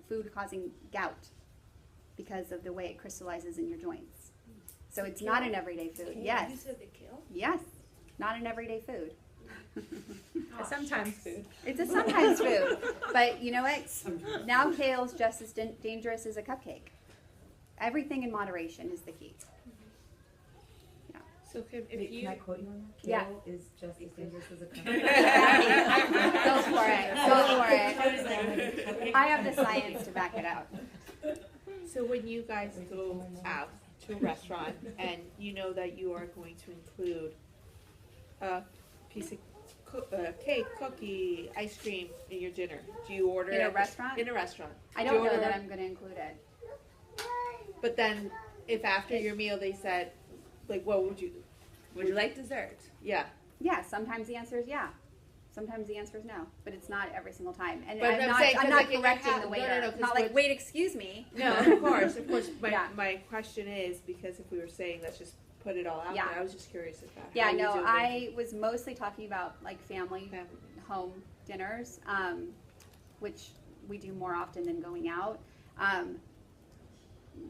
S1: food causing gout because of the way it crystallizes in your joints. So it's not an everyday food. Yes.
S4: You said the kale?
S1: Yes. Not an everyday food.
S9: A sometimes food.
S1: It's a sometimes food. But you know what? Now kale's just as dangerous as a cupcake. Everything in moderation is the key. Yeah.
S6: So if
S2: Wait,
S6: you,
S2: can I quote you on that?
S1: Yeah.
S2: Kale is just as dangerous as a
S1: Go for it. Go for it. I have the science to back it up.
S6: so when you guys go out to a restaurant and you know that you are going to include a piece of cake, cookie, ice cream in your dinner, do you order
S1: In a
S6: it
S1: restaurant?
S6: In a restaurant.
S1: I
S6: Do
S1: don't
S6: you
S1: know
S6: order-
S1: that I'm going to include it.
S6: But then, if after your meal they said, like, what would you?
S9: Would you like dessert?
S6: Yeah.
S1: Yeah, sometimes the answer is yeah. Sometimes the answer is no, but it's not every single time. And
S6: But
S1: I'm
S6: I'm
S1: not,
S6: saying, 'cause
S1: I'm not
S6: like in your
S1: correcting
S6: house-
S1: the
S6: no,
S1: waiter.
S6: no, no,
S1: It's
S6: 'cause
S1: not like,
S6: what-
S1: wait, excuse me.
S6: No, of course, of course.
S1: Yeah.
S6: My question is because if we were saying let's just put it all out
S1: Yeah.
S6: there, I was just curious about.
S1: Yeah,
S6: how you
S1: no,
S6: do it.
S1: I was mostly talking about like family
S6: Family.
S1: home dinners, which we do more often than going out.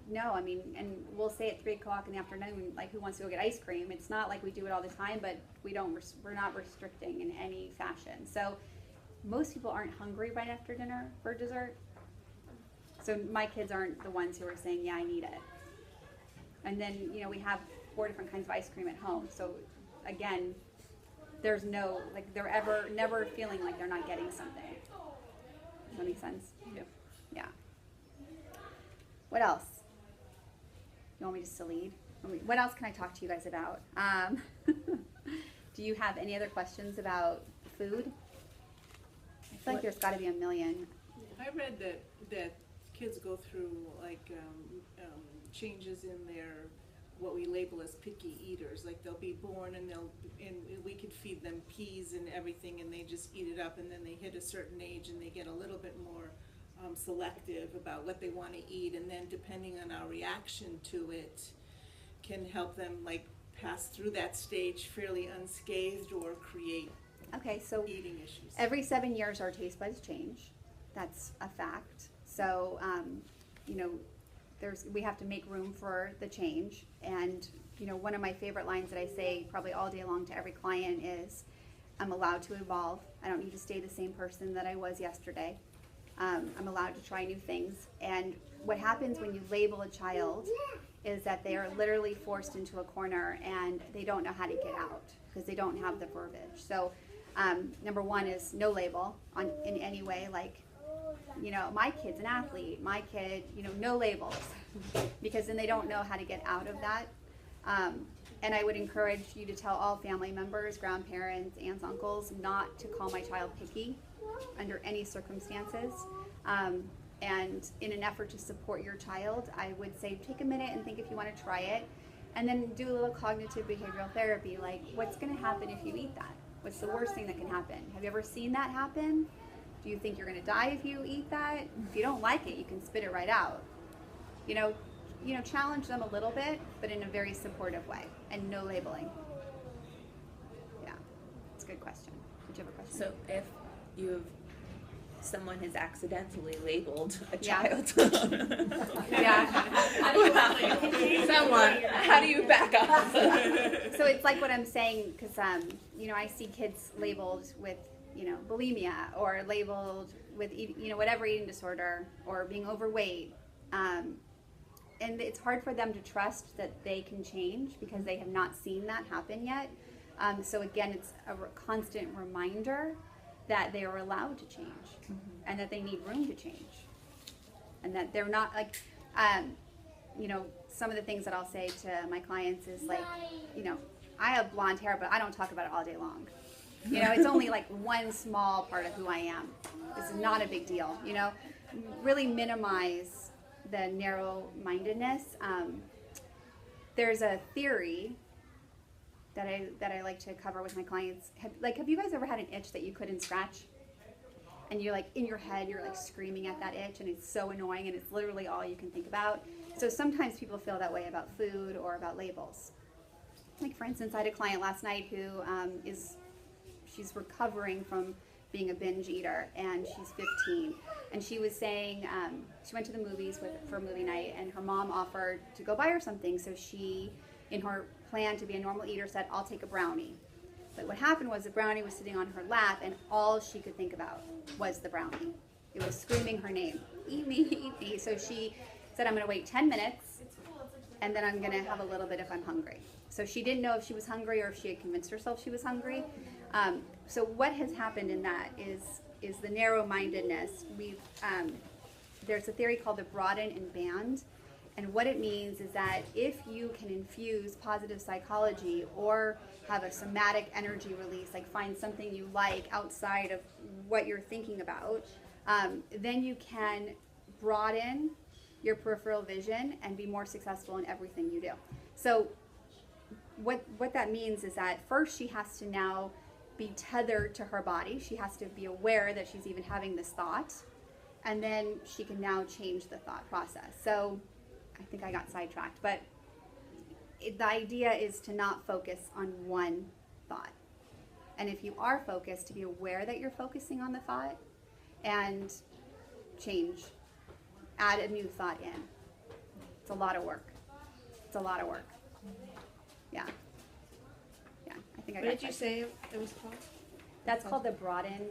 S1: No, I mean, and we'll say at 3 o'clock in the afternoon, like, who wants to go get ice cream? It's not like we do it all the time, but we're not restricting in any fashion. So most people aren't hungry right after dinner for dessert. So my kids aren't the ones who are saying, yeah, I need it. And then, you know, we have 4 different kinds of ice cream at home. So again, there's no, like, they're never feeling like they're not getting something. Does that make sense?
S6: Yep.
S1: Yeah. What else? You want me just to lead? What else can I talk to you guys about? Do you have any other questions about food? I feel like there's got to be a million.
S10: I read that kids go through like changes in their what we label as picky eaters. Like they'll be born and we could feed them peas and everything and they just eat it up, and then they hit a certain age and they get a little bit more selective about what they want to eat, and then depending on our reaction to it can help them like pass through that stage fairly unscathed or create
S1: Okay, so
S10: eating issues.
S1: every 7 years our taste buds change. That's a fact. So, you know, we have to make room for the change. And, you know, one of my favorite lines that I say probably all day long to every client is, I'm allowed to evolve. I don't need to stay the same person that I was yesterday. I'm allowed to try new things. And what happens when you label a child is that they are literally forced into a corner and they don't know how to get out because they don't have the verbiage. So number one is no label in any way. Like, you know, my kid's an athlete, my kid, you know, no labels, because then they don't know how to get out of that. And I would encourage you to tell all family members, grandparents, aunts, uncles, not to call my child picky under any circumstances. And in an effort to support your child, I would say take a minute and think if you want to try it, and then do a little cognitive behavioral therapy, like what's going to happen if you eat that? What's the worst thing that can happen? Have you ever seen that happen? Do you think you're going to die if you eat that? If you don't like it, you can spit it right out. You know, challenge them a little bit, but in a very supportive way, and no labeling. Yeah, it's a good question. Did you have a question?
S9: So if someone has accidentally labeled a
S1: Yeah.
S9: child,
S1: Yeah.
S9: someone, how do you back up?
S1: So it's like what I'm saying, because you know, I see kids labeled with, you know, bulimia, or labeled with, you know, whatever eating disorder, or being overweight, and it's hard for them to trust that they can change because they have not seen that happen yet. So again, it's a constant reminder that they are allowed to change, and that they need room to change, and that they're not like, you know, some of the things that I'll say to my clients is like, you know, I have blonde hair, but I don't talk about it all day long. You know, it's only like one small part of who I am. This is not a big deal, you know. Really minimize the narrow-mindedness. There's a theory that I like to cover with my clients. Have you guys ever had an itch that you couldn't scratch? And you're like, in your head, you're like screaming at that itch, and it's so annoying, and it's literally all you can think about. So sometimes people feel that way about food or about labels. Like, for instance, I had a client last night who she's recovering from being a binge eater, and she's 15. And she was saying, she went to the movies for movie night, and her mom offered to go buy her something. So she, in her plan to be a normal eater, said, I'll take a brownie. But what happened was the brownie was sitting on her lap, and all she could think about was the brownie. It was screaming her name, eat me, eat me. So she said, I'm going to wait 10 minutes, and then I'm going to have a little bit if I'm hungry. So she didn't know if she was hungry or if she had convinced herself she was hungry. So what has happened in that is the narrow-mindedness. There's a theory called the broaden and band. And what it means is that if you can infuse positive psychology or have a somatic energy release, like find something you like outside of what you're thinking about, then you can broaden your peripheral vision and be more successful in everything you do. So what that means is that first she has to now be tethered to her body. She has to be aware that she's even having this thought, and then she can now change the thought process. So I think I got sidetracked, but the idea is to not focus on one thought. And if you are focused, to be aware that you're focusing on the thought and change, add a new thought in. It's a lot of work. It's a lot of work. Yeah. Yeah, I think I got
S6: What did you say it was called?
S1: That's called the broaden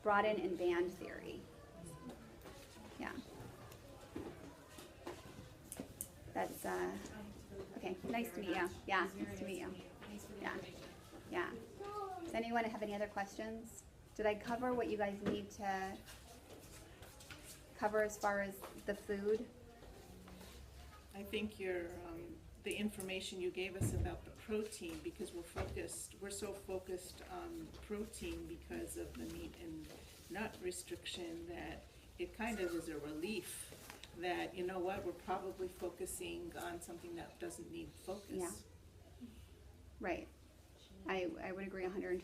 S1: and band theory. Yeah. That's, okay, nice to meet you. Yeah, nice to meet you. Yeah, yeah. Does anyone have any other questions? Did I cover what you guys need to cover as far as the food?
S10: I think the information you gave us about the protein, because we're so focused on protein because of the meat and nut restriction, that it kind of is a relief that, you know what, we're probably focusing on something that doesn't need focus.
S1: Yeah. Right. I would agree 110%.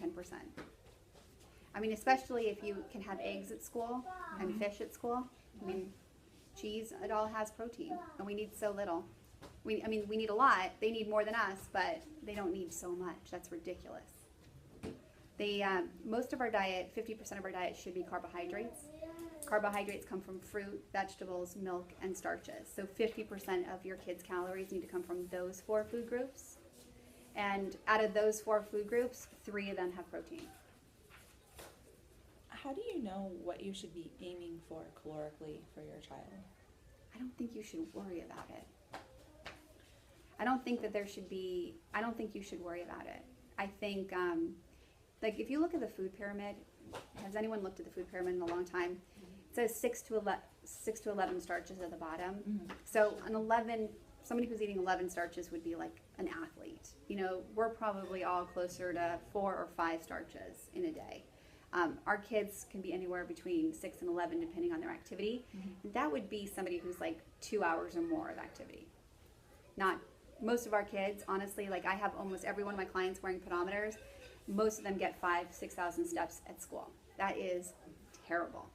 S1: I mean, especially if you can have eggs at school and fish at school. I mean, cheese, it all has protein, and we need so little. We need a lot. They need more than us, but they don't need so much. That's ridiculous. Most of our diet, 50% of our diet should be carbohydrates. Carbohydrates come from fruit, vegetables, milk, and starches. So 50% of your kids' calories need to come from those 4 food groups. And out of those 4 food groups, 3 of them have protein.
S9: How do you know what you should be aiming for calorically for your child?
S1: I don't think you should worry about it. I don't think you should worry about it. I think, like if you look at the food pyramid, has anyone looked at the food pyramid in a long time? It says 6 to 11 starches at the bottom. Mm-hmm. So somebody who's eating 11 starches would be like an athlete. You know, we're probably all closer to 4 or 5 starches in a day. Our kids can be anywhere between 6 and 11 depending on their activity. Mm-hmm. And that would be somebody who's like 2 hours or more of activity. Not most of our kids, honestly, like I have almost every one of my clients wearing pedometers. Most of them get 5,000-6,000 steps at school. That is terrible.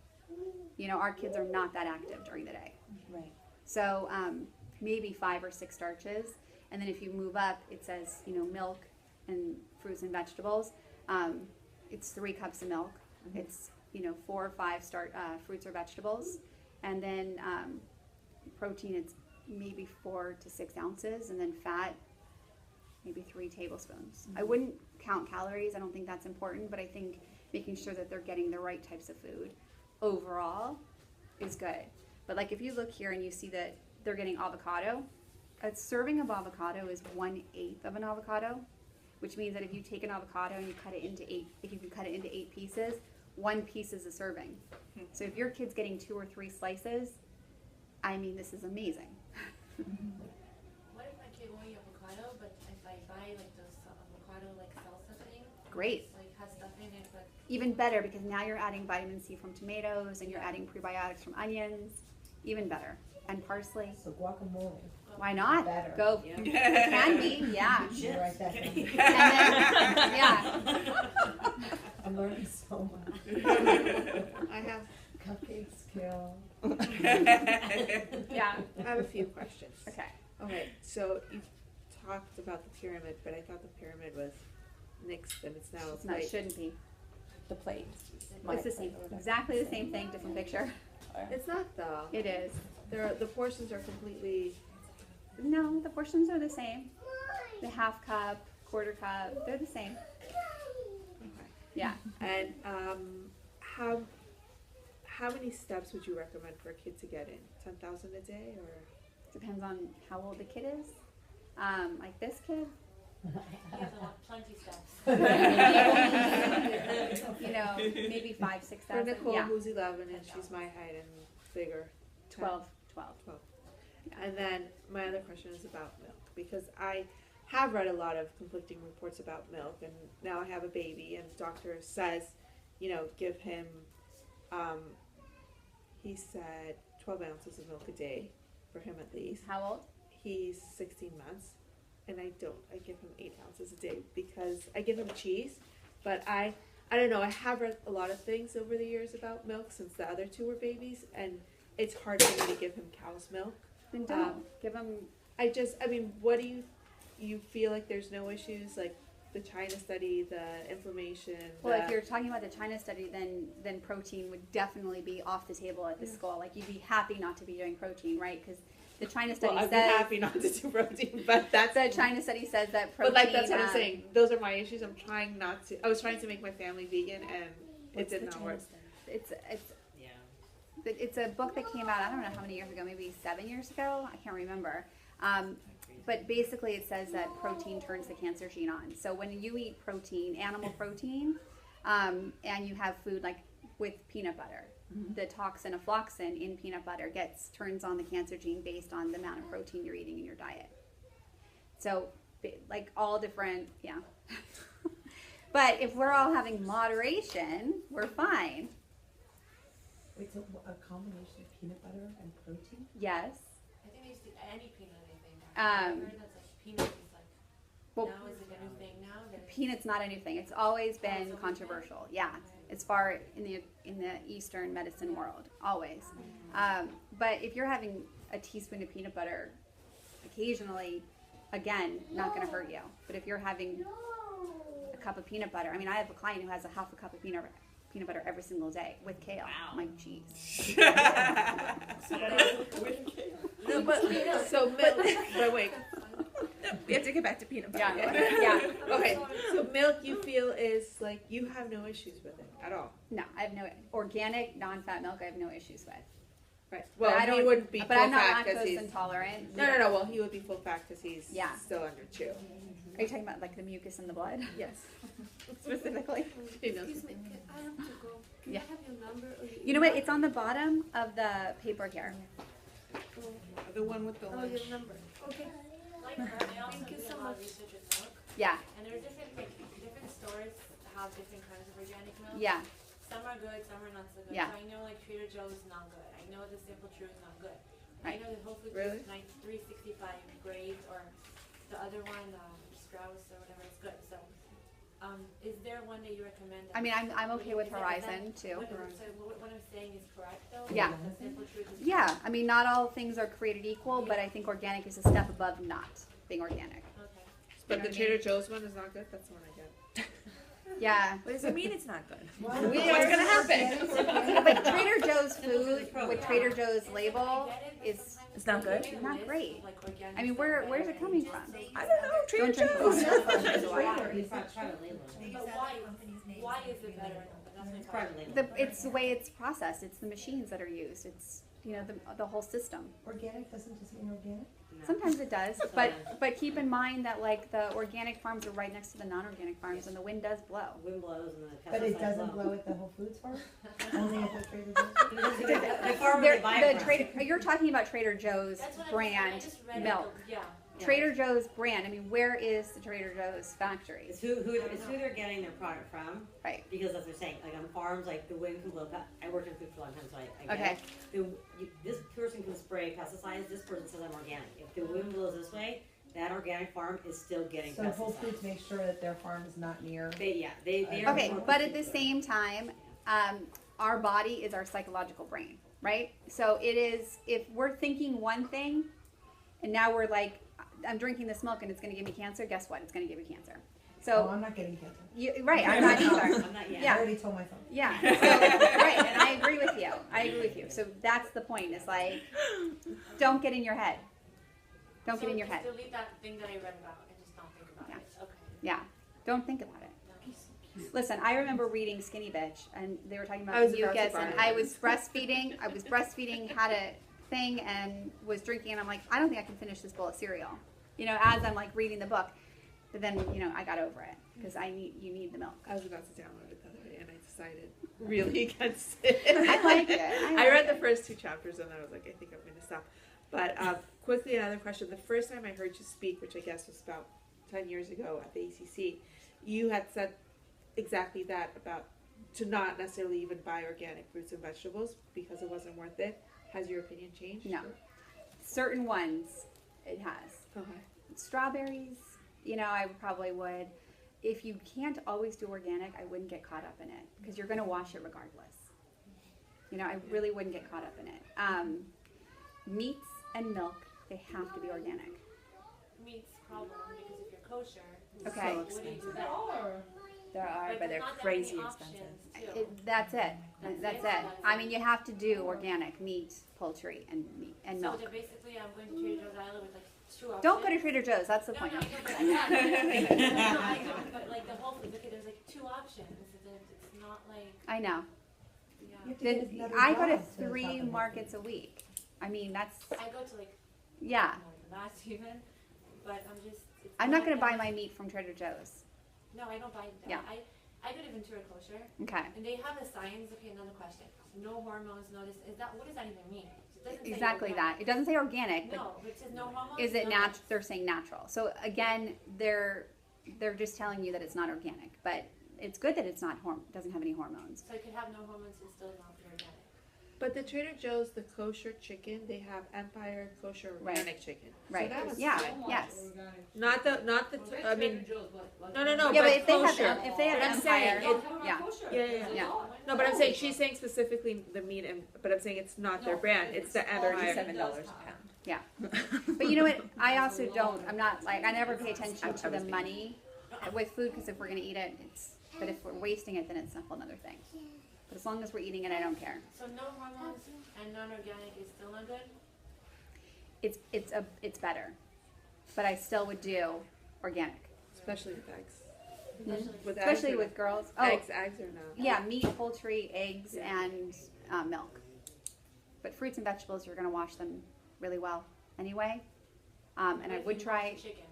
S1: You know, our kids are not that active during the day.
S9: Right.
S1: So maybe 5 or 6 starches. And then if you move up, it says, you know, milk and fruits and vegetables. It's 3 cups of milk. Mm-hmm. It's, you know, 4 or 5 fruits or vegetables. And then protein, it's maybe 4 to 6 ounces. And then fat, maybe 3 tablespoons. Mm-hmm. I wouldn't count calories. I don't think that's important. But I think making sure that they're getting the right types of food overall is good. But like if you look here and you see that they're getting avocado, a serving of avocado is 1/8 of an avocado, which means that if you take an avocado and you cut it into 8 pieces, 1 piece is a serving. So if your kid's getting 2 or 3 slices, I mean, this is amazing.
S8: What if my kid won't eat avocado, but if I buy like those avocado like salsa thing?
S1: Great.
S8: Like has stuffing
S1: Even better, because now you're adding vitamin C from tomatoes and you're adding prebiotics from onions. Even better. And parsley.
S2: So guacamole.
S1: Why not?
S2: Better.
S1: Go.
S12: Yeah.
S1: It can be, yeah.
S2: You write that down.
S1: And then, yeah.
S2: I'm learning so much.
S6: I have,
S2: Cupcakes kill.
S1: Yeah.
S6: I have a few questions.
S1: Okay.
S6: Okay, so you talked about the pyramid, but I thought the pyramid was mixed and it's now a
S1: No, it
S6: plate.
S1: shouldn't be.
S9: The plate.
S1: It's the same, exactly the same thing, different picture.
S6: It's not though.
S1: It is.
S6: The portions are completely,
S1: No, the portions are the same. The half cup, quarter cup, they're the same.
S6: okay.
S1: Yeah.
S6: And how many steps would you recommend for a kid to get in? 10,000 a day or?
S1: Depends on how old the kid is. Like this kid,
S8: He has a lot, plenty steps.
S1: you know, maybe 5,000,
S6: For
S1: 6,000.
S6: Nicole,
S1: Yeah.
S6: who's 11 and she's my height and bigger.
S1: 12.
S6: And then my other question is about milk, because I have read a lot of conflicting reports about milk, and now I have a baby, and the doctor says, you know, give him, he said 12 ounces of milk a day, for him at least.
S1: How old?
S6: He's 16 months, and I give him 8 ounces a day, because I give him cheese, but I don't know, I have read a lot of things over the years about milk since the other two were babies, and it's hard for me to give him cow's milk.
S1: Then don't. Give them.
S6: I mean, what do you feel like there's no issues, like the China study, the inflammation?
S1: Well, if you're talking about the China study, then protein would definitely be off the table at the school. Like you'd be happy not to be doing protein, right? Because the China study
S6: I'd
S1: says
S6: be happy not to do protein, but that's
S1: the China study says that protein.
S6: But like that's what I'm saying. Those are my issues. I'm trying not to. I was trying to make my family vegan, and it did not work.
S1: It's
S12: Yeah.
S1: it's a book that came out, I don't know how many years ago, maybe 7 years ago, I can't remember. But basically it says that protein turns the cancer gene on. So when you eat protein, animal protein, and you have food like with peanut butter, the toxin afloxacin in peanut butter turns on the cancer gene based on the amount of protein you're eating in your diet. So like all different, yeah. But if we're all having moderation, we're fine.
S2: Wait, so a combination of peanut butter and protein?
S1: Yes.
S8: I think they used to, any peanut, I think.
S1: Um,
S8: I heard that's like peanut is like,
S1: Well,
S8: now is it a new thing now? That
S1: peanut's not a new thing. It's always been
S8: always been?
S1: controversial. Yeah, as far in the Eastern medicine world, always. But if you're having a teaspoon of peanut butter occasionally, again, not going to hurt you. But if you're having a cup of peanut butter, I mean, I have a client who has a half a cup of peanut butter every single day with kale. Wow. My geez.
S6: No, but so milk. But wait,
S9: We have to get back to peanut butter.
S1: Yeah.
S6: okay. So milk, you feel is like you have no issues with it at all,
S1: No, I have no organic, non-fat milk. I have no issues with.
S6: right?
S1: But
S6: Well,
S1: I don't-
S6: he wouldn't be
S1: But
S6: full
S1: I'm not
S6: fat because
S1: lactose
S6: he's
S1: intolerant.
S6: no. Well, he would be full fat because he's still under 2.
S1: Are you talking about like the mucus in the blood?
S6: Yes.
S1: Specifically.
S6: He knows.
S4: Excuse me, I have to go. Can
S1: Yeah.
S4: I have your number? Or your
S1: You know what?
S4: email?
S1: It's on the bottom of the paper here.
S10: The one with the
S4: Oh,
S10: lunch.
S4: your number. Okay.
S8: like her, they also
S4: Thank you
S8: do
S4: so
S8: a lot of
S4: much.
S8: research with milk.
S1: Yeah.
S8: And there's different stores have different kinds of organic milk.
S1: Yeah.
S8: Some are good, some are not so good.
S1: Yeah.
S8: So I know like Trader Joe's is not good. I know the Simple True is not good.
S1: Right.
S8: I know the Whole Foods
S6: Really?
S8: 365 grades or the other one, Strauss or whatever is good. So, is there one that you recommend?
S1: I mean, I'm okay with
S8: Is that-
S1: Horizon too.
S8: What I'm saying is correct though?
S1: Yeah.
S8: The Simple Truth is
S1: Yeah. I mean, not all things are created equal, but I think organic is a step above not being organic.
S8: Okay.
S6: But
S1: You know
S6: the
S1: what I
S6: Trader Joe's one is not good. That's the one I get.
S1: Yeah.
S9: What does it mean it's not good?
S2: What's
S6: gonna happen?
S1: But Trader Joe's food with Trader Joe's label is
S9: It's not good?
S1: not great.
S8: Like organic
S1: I mean, where's it coming from?
S9: I don't know. Trader
S1: Don't drink
S9: Joe's.
S1: the water.
S12: Try to label it.
S8: But why is it better? That's my
S12: Private label.
S1: It's the way it's processed. It's the machines that are used. It's the whole system.
S2: Organic doesn't just mean organic?
S1: Sometimes it does, but keep in mind that like the organic farms are right next to the non-organic farms, and the wind does blow.
S12: Wind blows and the
S2: But it
S12: pesticides
S2: doesn't blow at the Whole Foods farm? Only at the Trader Joe's?
S12: The farmer they buy it from.
S1: You're talking about Trader Joe's
S8: That's what I
S1: brand
S8: just read
S1: milk.
S8: Yeah.
S1: Trader Joe's brand. I mean, where is the Trader Joe's factory?
S12: It's who they're getting their product from.
S1: Right.
S12: Because that's what they're saying. Like on farms, like the wind can blow. I worked in food for a long time, so I get
S1: Okay.
S12: it. This person can spray pesticides. This person says I'm organic. If the wind blows this way, that organic farm is still getting
S2: So
S12: pesticides.
S2: Whole Foods makes sure that their farm is not near.
S12: They are
S1: Okay,
S12: more
S1: but at the
S12: particular.
S1: same time, our body is our psychological brain, right? So it is, if we're thinking one thing, and now we're like, I'm drinking this milk and it's going to give me cancer, guess what? It's going to give you cancer.
S2: Oh,
S1: So,
S2: I'm not getting cancer.
S1: right, I'm not either.
S12: I'm not yet.
S2: I
S1: Yeah.
S2: already told myself.
S1: Yeah, so, right, and I agree with you. I agree with you. So that's the point. It's like, don't get in your head. Don't get in your head.
S8: So just delete that thing that I read about and just not think about
S1: Yeah.
S8: it. Okay.
S1: Yeah, don't think about it. Listen, I remember reading Skinny Bitch, and they were talking about
S6: I was
S1: the
S6: about to
S1: mucus,
S6: buy
S1: and
S6: it.
S1: I was breastfeeding, had a thing, and was drinking, and I'm like, I don't think I can finish this bowl of cereal. You know, as I'm like reading the book, but then I got over it because you need the milk.
S6: I was about to download it the other day, and I decided really against it.
S1: I like it.
S6: I read the first 2 chapters, and I was like, I think I'm going to stop. But quickly, another question. The first time I heard you speak, which I guess was about 10 years ago at the ACC, you had said exactly that about to not necessarily even buy organic fruits and vegetables because it wasn't worth it. Has your opinion changed?
S1: No. Certain ones, it has.
S6: Okay.
S1: Strawberries, I probably would. If you can't always do organic, I wouldn't get caught up in it because you're going to wash it regardless. I really wouldn't get caught up in it. Meats and milk, they have to be organic.
S8: Meat's problem because if you're kosher,
S1: Okay.
S8: what do you do then?
S9: There are, but
S8: there's
S9: they're
S8: not that
S9: crazy
S8: many
S9: expensive.
S8: options, too.
S1: That's it. That's it. I mean, you have to do organic meat, poultry, and meat and milk.
S8: So basically, I'm going to Trader Joe's Island with like 2 options.
S1: Don't go to Trader Joe's. That's the
S8: No,
S1: point.
S8: no, I know, but I know. No, I know, but like the Whole Foods, okay, there's like 2 options. It's not like,
S1: I know.
S8: yeah.
S2: You have to
S1: Then
S2: get another
S1: I go to
S2: job to
S1: 3
S2: shop in Whole
S1: markets a
S2: Foods.
S1: week. I mean, that's
S8: I go to like
S1: yeah.
S8: more than that even, but I'm just. It's
S1: I'm not going to buy
S8: enough.
S1: my meat from Trader Joe's.
S8: No, I don't buy.
S1: Yeah.
S8: I go to Ventura Kosher,
S1: Okay.
S8: and they have the signs. Okay, another question. No hormones. No this. Is that what does that even mean? It doesn't say
S1: Exactly that.
S8: organic.
S1: It doesn't say organic, but
S8: No, but it says no hormones.
S1: is it
S8: no
S1: natural? They're saying natural. So again, they're just telling you that it's not organic, but it's good that it's not doesn't have any hormones.
S8: So it could have no hormones and still not be organic.
S6: But the Trader Joe's, the kosher chicken, they have Empire kosher
S1: Right.
S6: organic chicken.
S1: Right.
S6: So that was
S1: Yeah.
S6: fine.
S1: Yes.
S6: Not the, I mean, no.
S1: Yeah,
S6: but
S1: but if they
S6: kosher.
S1: have if they have
S6: But I'm
S1: Empire,
S6: saying
S1: yeah.
S6: Yeah.
S1: Yeah.
S6: No, but I'm saying she's saying specifically the meat, but I'm saying it's not their brand. It's the Empire.
S9: $37 a pound.
S1: Yeah. But you know what? I also don't. I'm not like I never pay attention to the money with food because if we're gonna eat it, it's. But if we're wasting it, then it's a whole other thing. But as long as we're eating it, I don't care.
S8: So no hormones and non-organic is still not good.
S1: It's better, but I still would do organic,
S6: Especially with eggs.
S8: Especially-
S6: eggs
S1: especially
S6: or
S1: with girls.
S6: no?
S1: Oh,
S6: Eggs or no?
S1: yeah, meat, poultry, eggs,
S6: Yeah.
S1: and milk. But fruits and vegetables, you're gonna wash them really well anyway. And I
S8: If
S1: would
S8: you
S1: try.
S8: wash chicken.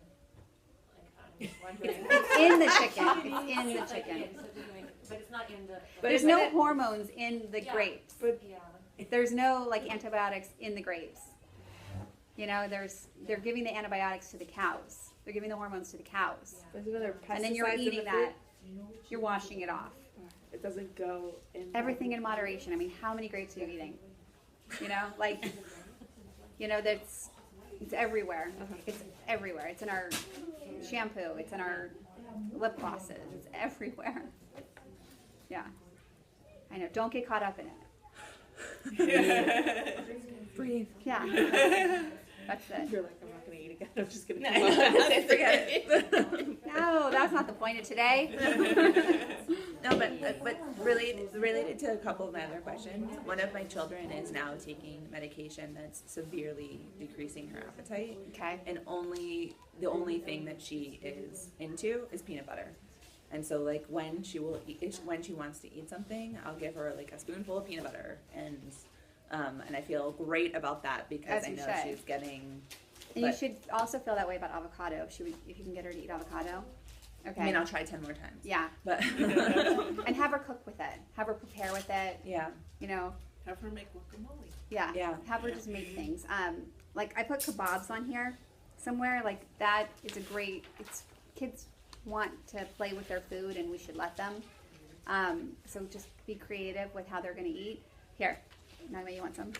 S8: Like, I'm just wondering.
S1: It's in the chicken. It's in the
S8: Like,
S1: chicken.
S8: yeah, so it's like- but it's not in the.
S6: But
S1: There's
S6: isn't
S1: no
S6: it-
S1: hormones in the
S8: Yeah.
S1: grapes.
S8: Yeah.
S1: There's no like antibiotics in the grapes. They're giving the antibiotics to the cows. They're giving the hormones to the cows.
S6: There's another pesticides
S1: And then you're
S6: in the
S1: eating
S6: food?
S1: that. You're washing it off.
S6: It doesn't go in.
S1: Everything in moderation. I mean, how many grapes are you eating? That's it's everywhere. It's everywhere. It's in our shampoo. It's in our lip glosses. It's everywhere. Yeah. I know. Don't get caught up in it.
S9: Breathe.
S1: Yeah. That's it.
S6: You're like, I'm not gonna eat again. I'm just gonna.
S9: Forget it.
S1: No, that's not the point of today.
S9: No, but related to a couple of my other questions, one of my children is now taking medication that's severely decreasing her appetite,
S1: Okay.
S9: and the only thing that she is into is peanut butter. And so, like, when she wants to eat something, I'll give her like a spoonful of peanut butter, and I feel great about that because
S1: As
S9: I
S1: you
S9: know
S1: should.
S9: she's getting.
S1: And you
S9: But-
S1: should also feel that way about avocado. If you can get her to eat avocado. Okay.
S9: I mean, I'll try 10 more times.
S1: Yeah.
S9: But
S1: And have her cook with it. Have her prepare with it.
S9: yeah,
S10: Have her make guacamole.
S1: Yeah.
S9: Yeah.
S1: Have her just make things. Like I put kebabs on here. somewhere, like that is a great, it's, kids want to play with their food and we should let them. So just be creative with how they're gonna eat. Here, Naima, you want some?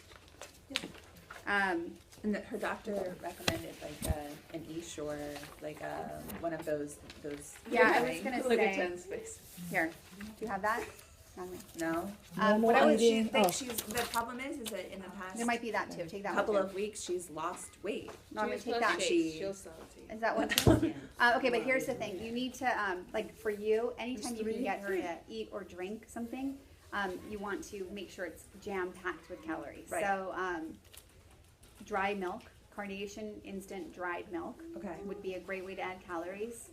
S9: And that her doctor recommended like an Ish or like one of those.
S1: Yeah, I was gonna
S6: Look at
S1: say,
S6: Jen's face.
S1: here, do you have that? Naima.
S9: No.
S1: What I was,
S9: She thinks she's, the problem is that in the past
S1: there might be that too, take that one
S9: couple
S1: too.
S9: of weeks she's lost weight.
S1: Naima, take that.
S6: She'll sell it to you.
S1: Is that one too? Okay, but here's the thing, you need to, like for you, anytime you can get her to eat or drink something, you want to make sure it's jam-packed with calories.
S9: Right.
S1: So, dry milk, Carnation instant dried milk
S9: Okay.
S1: would be a great way to add calories.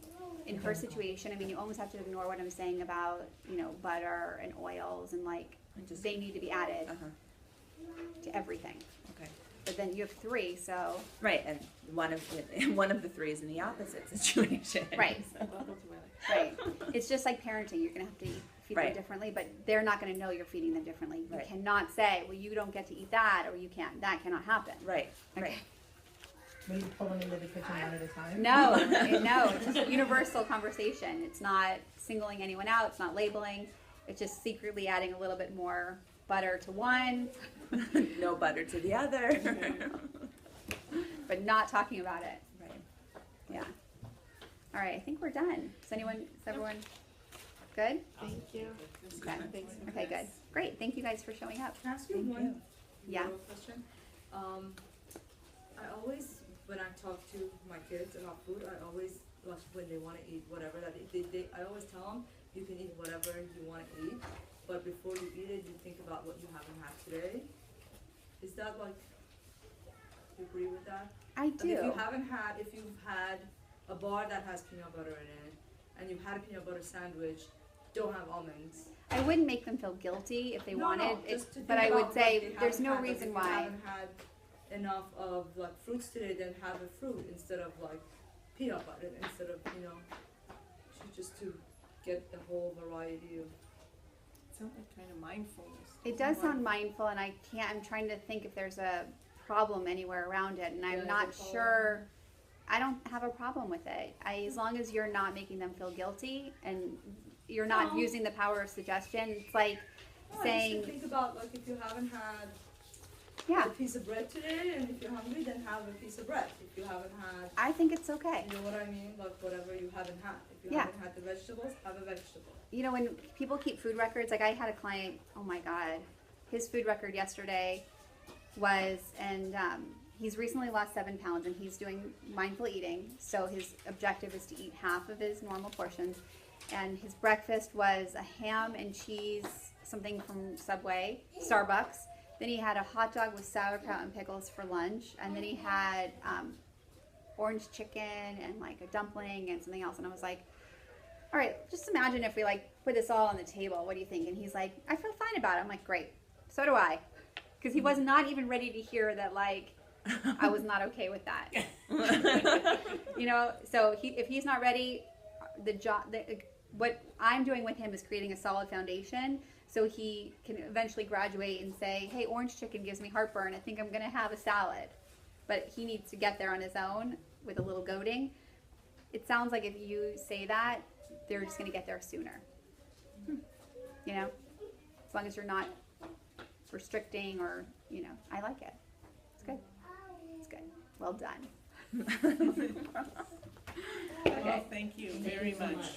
S1: In her situation, I mean, you almost have to ignore what I'm saying about, you know, butter and oils and like,
S9: Just-
S1: they need to be added
S9: Uh-huh.
S1: to everything.
S9: Okay.
S1: But then you have 3, so,
S9: Right, and one of the 3 is in the opposite situation.
S1: right.
S6: Welcome to my life.
S1: Right. It's just like parenting. You're going to have to feed them
S9: Right.
S1: differently, but they're not going to know you're feeding them differently. You
S9: Right.
S1: cannot say, well, you don't get to eat that, or you can't. That cannot happen.
S9: Right.
S1: Okay.
S9: Right.
S2: Maybe pulling into the kitchen one at a time.
S1: No, no. It's just a universal conversation. It's not singling anyone out. It's not labeling. It's just secretly adding a little bit more butter to one,
S9: No butter to the other.
S1: but not talking about it.
S9: Right.
S1: Yeah. All right. I think we're done. Is everyone good?
S6: Thank you.
S1: Okay.
S6: Thanks.
S1: Okay, good. Great. Thank you guys for showing up.
S13: Can I ask you
S9: Thank
S13: one
S1: Yeah.
S13: little question? I always, when I talk to my kids about food, I always, like, when they want to eat whatever that I always tell them, you can eat whatever you want to eat, but before you eat it, you think about what you haven't had today. Is that like, you agree with that?
S1: I
S13: Like,
S1: do.
S13: if you've had a bar that has peanut butter in it, and you've had a peanut butter sandwich, don't have almonds.
S1: I wouldn't make them feel guilty if they wanted it,
S13: just to
S1: but
S13: think
S1: I would
S13: about
S1: say
S13: what they
S1: there's
S13: haven't
S1: no
S13: had, like,
S1: reason
S13: if
S1: why.
S13: you haven't had enough of like fruits today, then have a fruit instead of like peanut butter, instead of, you know, just to get the whole variety of.
S10: Sounds like kind of mindfulness.
S1: It does sound mindful, and I'm trying to think if there's a problem anywhere around it, and I'm
S13: Yeah,
S1: not
S13: is it
S1: sure. I don't have a problem with it. As long as you're not making them feel guilty and you're not
S13: No.
S1: using the power of suggestion. It's like
S13: No,
S1: saying,
S13: just to think about like if you haven't had
S1: yeah,
S13: a piece of bread today, and if you're hungry, then have a piece of bread. If you haven't had,
S1: I think it's okay.
S13: you know what I mean, like whatever you haven't had. If you
S1: Yeah.
S13: haven't had the vegetables, have a vegetable.
S1: You know, when people keep food records, like I had a client, oh my God, his food record yesterday was, and he's recently lost 7 pounds, and he's doing mindful eating. So his objective is to eat half of his normal portions. And his breakfast was a ham and cheese, something from Subway, Starbucks. Then he had a hot dog with sauerkraut and pickles for lunch. And then he had orange chicken and like a dumpling and something else. And I was like, all right, just imagine if we like put this all on the table. What do you think? And he's like, I feel fine about it. I'm like, great. So do I. Because he was not even ready to hear that, like, I was not okay with that. You know, so if he's not ready, what I'm doing with him is creating a solid foundation so he can eventually graduate and say, hey, orange chicken gives me heartburn. I think I'm going to have a salad. But he needs to get there on his own with a little goading. It sounds like if you say that, they're just going to get there sooner. You know, as long as you're not restricting or, you know, I like it. It's good. It's good. Well done.
S10: Well, thank you very much.